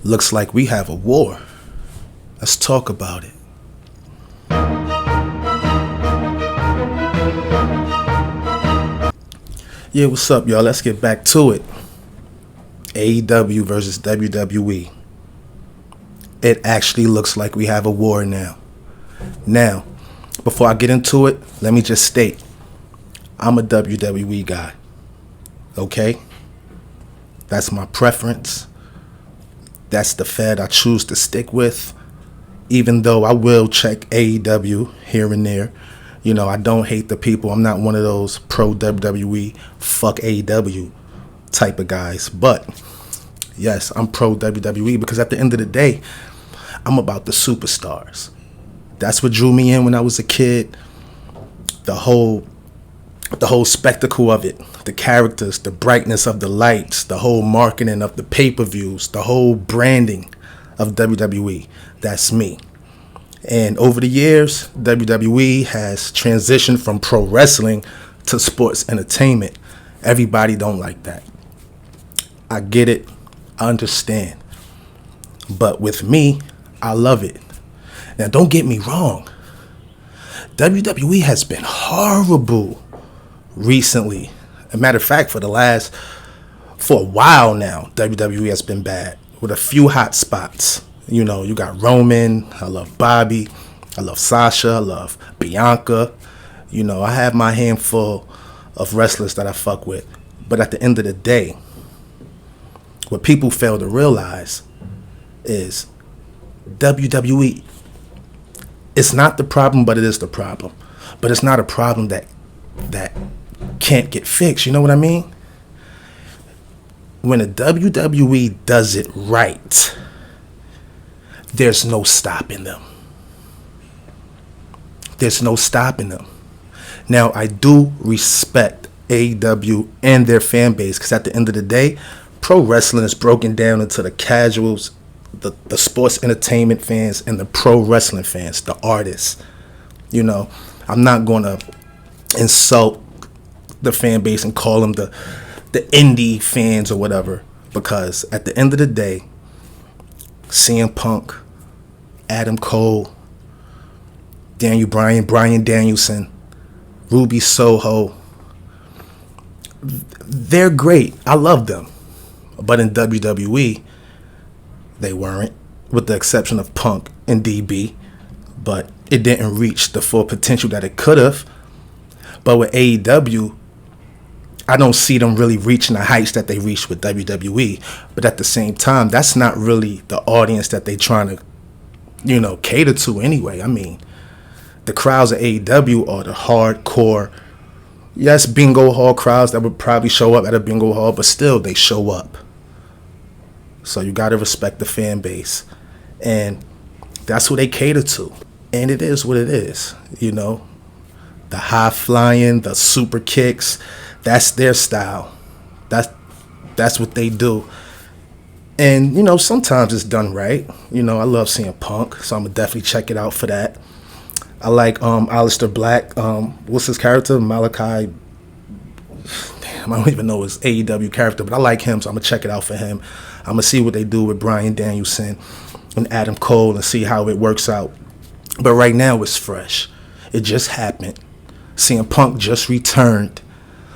Looks like we have a war. Let's talk about it. Yeah, what's up, y'all? Let's get back to it. AEW versus WWE. It actually looks like we have a war now. Now, before I get into it, let me just state, I'm a WWE guy. Okay? That's my preference. That's the Fed I choose to stick with. Even though I will check AEW here and there. You know, I don't hate the people. I'm not one of those pro WWE, fuck AEW type of guys. But, yes, I'm pro WWE because at the end of the day, I'm about the superstars. That's what drew me in when I was a kid. The whole spectacle of it, the characters, the brightness of the lights, the whole marketing of the pay-per-views, the whole branding of WWE. That's me. And over the years, WWE has transitioned from pro wrestling to sports entertainment. Everybody don't like that. I get it. I understand. But with me, I love it. Now, don't get me wrong. WWE has been horrible recently. As a matter of fact, for a while now, WWE has been bad with a few hot spots. You know, you got Roman. I love Bobby. I love Sasha. I love Bianca. You know, I have my handful of wrestlers that I fuck with. But at the end of the day, what people fail to realize is WWE, it's not the problem, but it is the problem. But it's not a problem that can't get fixed. You know what I mean? When a WWE does it right, there's no stopping them. There's no stopping them. Now, I do respect AEW and their fan base because at the end of the day, pro wrestling is broken down into the casuals, the sports entertainment fans, and the pro wrestling fans, the artists. You know, I'm not going to insult the fan base and call them the indie fans or whatever, because at the end of the day, CM Punk, Adam Cole, Daniel Bryan, Bryan Danielson, Ruby Soho, they're great. I love them. But in WWE, they weren't, with the exception of Punk and DB. But it didn't reach the full potential that it could have. But with AEW, I don't see them really reaching the heights that they reached with WWE. But at the same time, that's not really the audience that they trying to, you know, cater to anyway. I mean, the crowds at AEW are the hardcore, yes, bingo hall crowds that would probably show up at a bingo hall, but still they show up. So you got to respect the fan base. And that's who they cater to. And it is what it is, you know. The high flying, the super kicks, that's their style. That's what they do. And, you know, sometimes it's done right. You know, I love seeing Punk, so I'm going to definitely check it out for that. I like Aleister Black. What's his character? Malachi. Damn, I don't even know his AEW character, but I like him, so I'm going to check it out for him. I'm going to see what they do with Bryan Danielson and Adam Cole and see how it works out. But right now, it's fresh. It just happened. CM Punk just returned.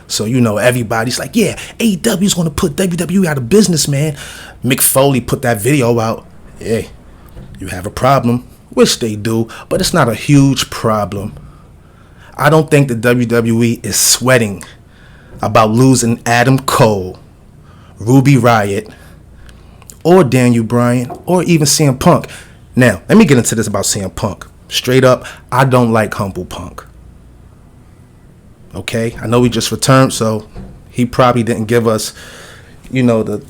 So, you know, everybody's like, yeah, AEW's going to put WWE out of business, man. Mick Foley put that video out. Hey, you have a problem, which they do, but it's not a huge problem. I don't think the WWE is sweating about losing Adam Cole, Ruby Riott, or Daniel Bryan, or even CM Punk. Now, let me get into this about CM Punk. Straight up, I don't like Humble Punk. Okay, I know he just returned, so he probably didn't give us, you know,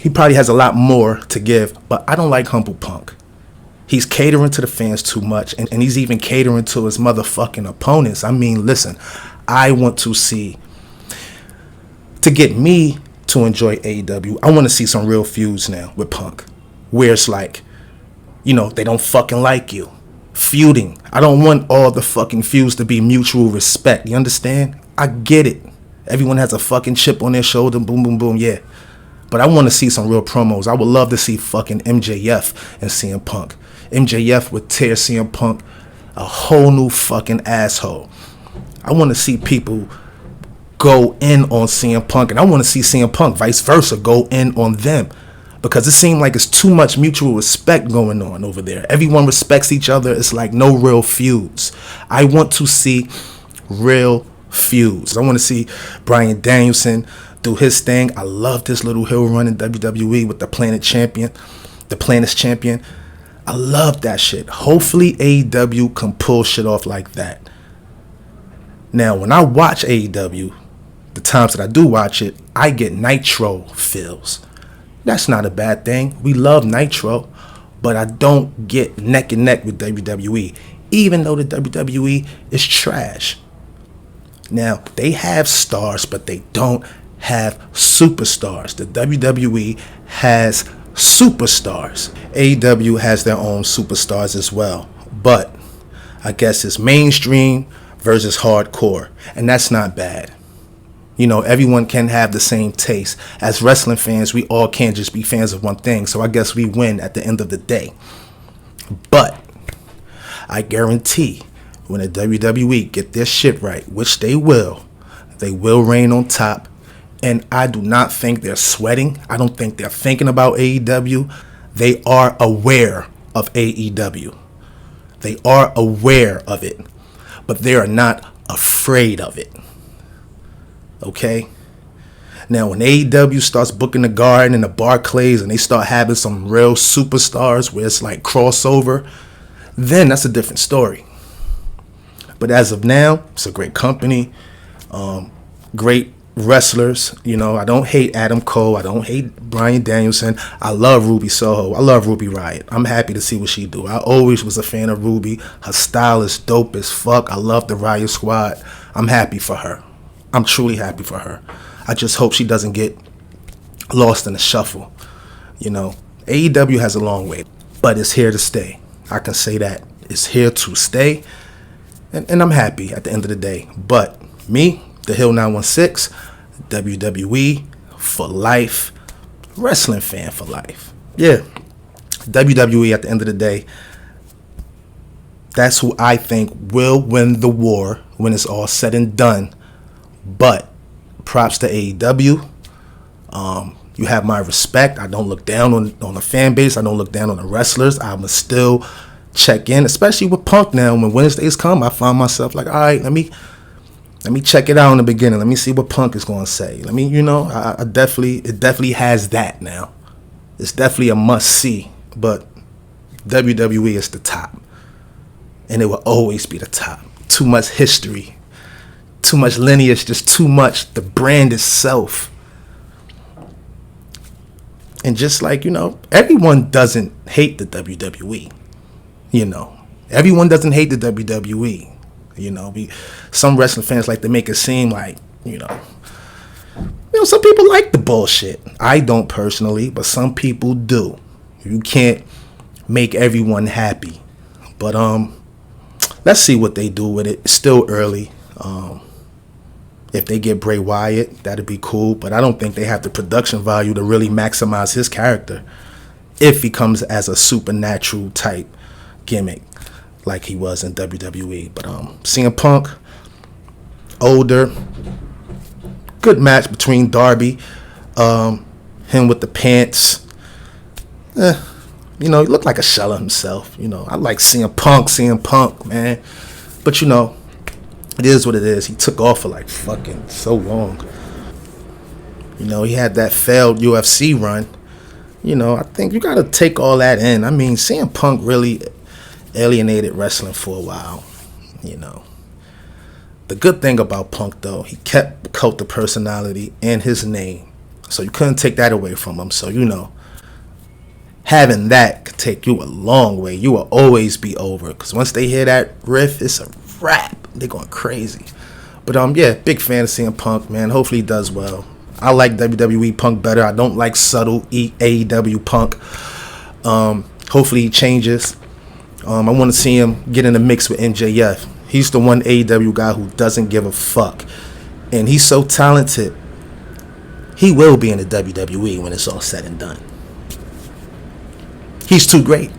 he probably has a lot more to give, but I don't like Humble Punk. He's catering to the fans too much, and he's even catering to his motherfucking opponents. I mean, listen, I want to get me to enjoy AEW, I want to see some real feuds now with Punk, where it's like, you know, they don't fucking like you. Feuding. I don't want all the fucking feuds to be mutual respect. You understand? I get it. Everyone has a fucking chip on their shoulder. Boom, boom, boom. Yeah. But I want to see some real promos. I would love to see fucking MJF and CM Punk. MJF would tear CM Punk a whole new fucking asshole. I want to see people go in on CM Punk, and I want to see CM Punk, vice versa, go in on them. Because it seems like it's too much mutual respect going on over there. Everyone respects each other. It's like no real feuds. I want to see real feuds. I want to see Bryan Danielson do his thing. I love this little hill run in WWE with the Planet's champion. I love that shit. Hopefully AEW can pull shit off like that. Now, when I watch AEW, the times that I do watch it, I get Nitro feels. That's not a bad thing. We love Nitro, but I don't get neck and neck with WWE, even though the WWE is trash. Now, they have stars, but they don't have superstars. The WWE has superstars. AEW has their own superstars as well, but I guess it's mainstream versus hardcore, and that's not bad. You know, everyone can have the same taste. As wrestling fans, we all can't just be fans of one thing. So I guess we win at the end of the day. But I guarantee when the WWE get their shit right, which they will reign on top. And I do not think they're sweating. I don't think they're thinking about AEW. They are aware of AEW. They are aware of it. But they are not afraid of it. Okay? Now, when AEW starts booking the Garden and the Barclays and they start having some real superstars where it's like crossover, then that's a different story. But as of now, it's a great company, great wrestlers. You know, I don't hate Adam Cole. I don't hate Bryan Danielson. I love Ruby Soho. I love Ruby Riott. I'm happy to see what she do. I always was a fan of Ruby. Her style is dope as fuck. I love the Riot Squad. I'm happy for her. I'm truly happy for her. I just hope she doesn't get lost in the shuffle. You know, AEW has a long way, but it's here to stay. I can say that. It's here to stay. And I'm happy at the end of the day. But me, the Hill 916, WWE for life, wrestling fan for life. Yeah, WWE at the end of the day, that's who I think will win the war when it's all said and done. But props to AEW. You have my respect. I don't look down on the fan base. I don't look down on the wrestlers. I must still check in, especially with Punk now. When Wednesdays come, I find myself like, all right, let me check it out in the beginning. Let me see what Punk is going to say. Let me, it definitely has that now. It's definitely a must see. But WWE is the top. And it will always be the top. Too much history. Too much lineage, just too much. The brand itself. And just like, everyone doesn't hate the WWE. Everyone doesn't hate the WWE. Some wrestling fans like to make it seem like, some people like the bullshit. I don't personally, but some people do. You can't make everyone happy. But let's see what they do with it. It's still early. If they get Bray Wyatt, that'd be cool. But I don't think they have the production value to really maximize his character if he comes as a supernatural type gimmick like he was in WWE. But CM Punk, older, good match between Darby, him with the pants. He looked like a shell of himself. I like CM Punk, man. But it is what it is. He took off for like fucking so long. He had that failed UFC run. I think you got to take all that in. I mean, CM Punk really alienated wrestling for a while. The good thing about Punk, though, he kept the cult of personality and his name. So you couldn't take that away from him. So, having that could take you a long way. You will always be over. Because once they hear that riff, it's a rap. They're going crazy. But big fan of CM Punk, man. Hopefully he does well. I like WWE Punk better. I don't like subtle AEW Punk. Hopefully he changes. I want to see him get in the mix with MJF. He's the one AEW guy who doesn't give a fuck. And he's so talented. he will be in the WWE when it's all said and done. He's too great.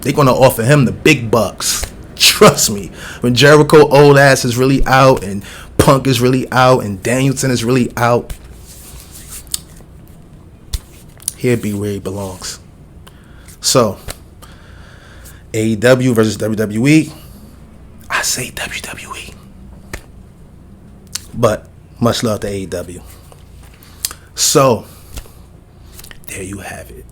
They're going to offer him the big bucks. Trust me. When Jericho old ass is really out and Punk is really out and Danielson is really out, he'll be where he belongs. So, AEW versus WWE, I say WWE. But much love to AEW. So, there you have it.